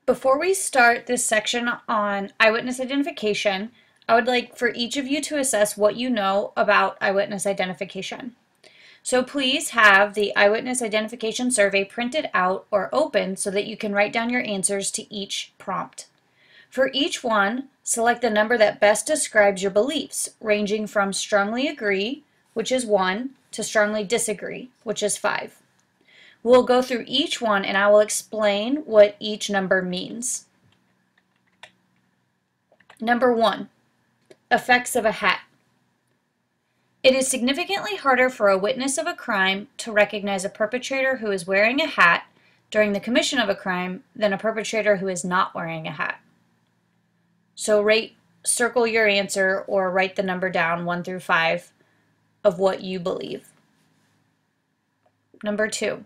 Before we start this section on eyewitness identification, I would like for each of you to assess what you know about eyewitness identification. So please have the eyewitness identification survey printed out or open so that you can write down your answers to each prompt. For each one, select the number that best describes your beliefs, ranging from strongly agree, which is 1, to strongly disagree, which is 5. We'll go through each one and I will explain what each number means. Number 1, effects of a hat. It is significantly harder for a witness of a crime to recognize a perpetrator who is wearing a hat during the commission of a crime than a perpetrator who is not wearing a hat. So circle your answer or write the number down 1 through 5 of what you believe. Number 2,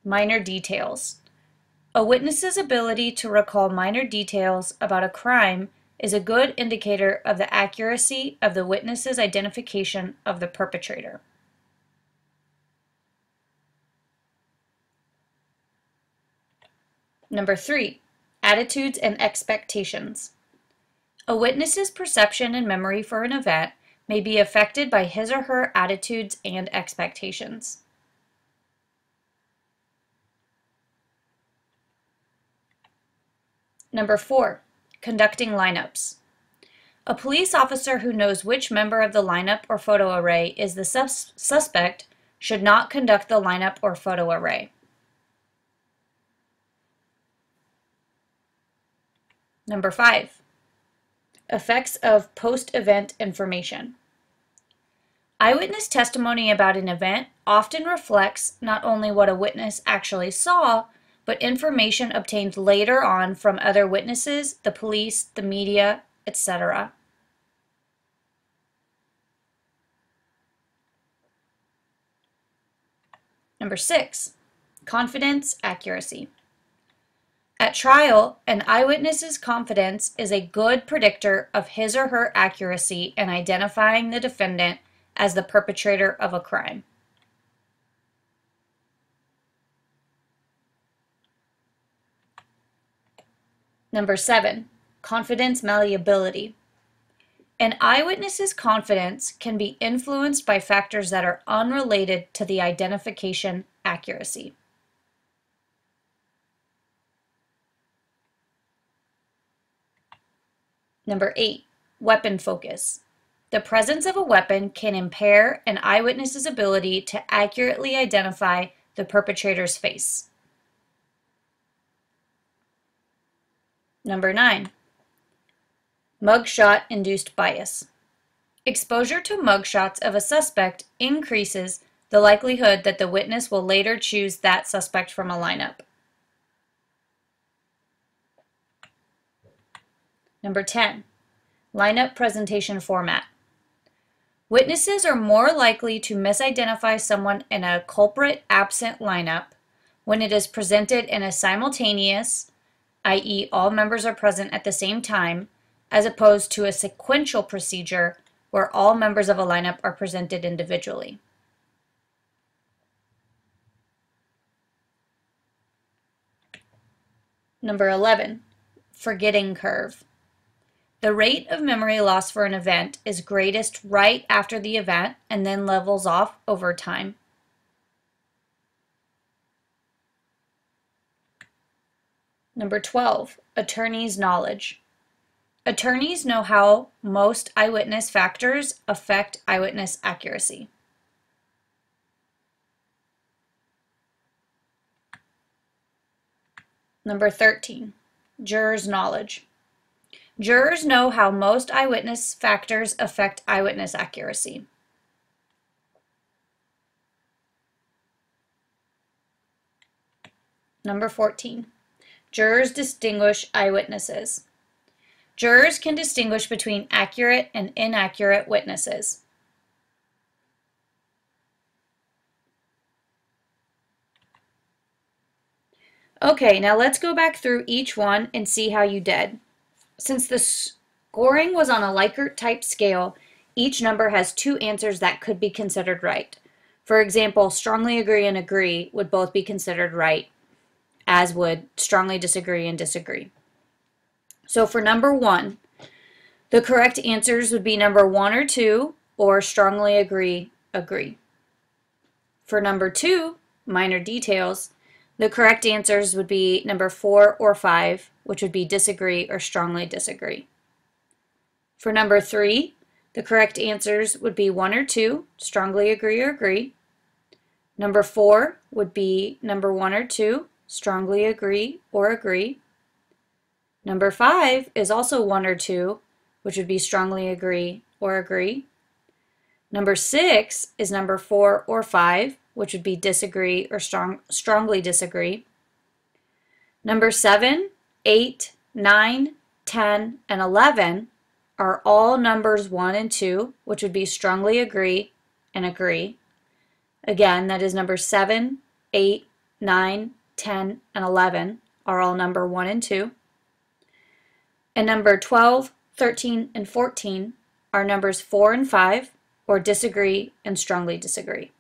minor details. A witness's ability to recall minor details about a crime is a good indicator of the accuracy of the witness's identification of the perpetrator. Number 3, attitudes and expectations. A witness's perception and memory for an event may be affected by his or her attitudes and expectations. Number 4, conducting lineups. A police officer who knows which member of the lineup or photo array is the suspect should not conduct the lineup or photo array. Number 5, effects of post-event information. Eyewitness testimony about an event often reflects not only what a witness actually saw, but information obtained later on from other witnesses, the police, the media, etc. Number 6, confidence, accuracy. At trial, an eyewitness's confidence is a good predictor of his or her accuracy in identifying the defendant as the perpetrator of a crime. Number 7, confidence malleability. An eyewitness's confidence can be influenced by factors that are unrelated to the identification accuracy. Number 8, weapon focus. The presence of a weapon can impair an eyewitness's ability to accurately identify the perpetrator's face. Number 9, mugshot-induced bias. Exposure to mugshots of a suspect increases the likelihood that the witness will later choose that suspect from a lineup. Number 10, lineup presentation format. Witnesses are more likely to misidentify someone in a culprit-absent lineup when it is presented in a simultaneous, i.e. all members are present at the same time, as opposed to a sequential procedure where all members of a lineup are presented individually. Number 11, forgetting curve. The rate of memory loss for an event is greatest right after the event and then levels off over time. Number 12, attorney's knowledge. Attorneys know how most eyewitness factors affect eyewitness accuracy. Number 13, jurors' knowledge. Jurors know how most eyewitness factors affect eyewitness accuracy. Number 14, jurors distinguish eyewitnesses. Jurors can distinguish between accurate and inaccurate witnesses. Okay, now let's go back through each one and see how you did. Since the scoring was on a Likert type scale, each number has 2 answers that could be considered right. For example, strongly agree and agree would both be considered right. as would strongly disagree and disagree. So for number 1, the correct answers would be number 1 or 2, or strongly agree, agree. For number 2, minor details, the correct answers would be number 4 or 5, which would be disagree or strongly disagree. For number 3, the correct answers would be 1 or 2, strongly agree or agree. Number 4 would be number 1 or 2, strongly agree or agree. Number 5 is also 1 or 2, which would be strongly agree or agree. Number 6 is number 4 or 5, which would be disagree or strongly disagree. Number 7, 8, 9, 10, and 11 are all numbers 1 and 2, which would be strongly agree and agree. Again, that is number 7, 8, 9, 10, and 11 are all number 1 and 2. And number 12, 13, and 14 are numbers 4 and 5, or disagree and strongly disagree.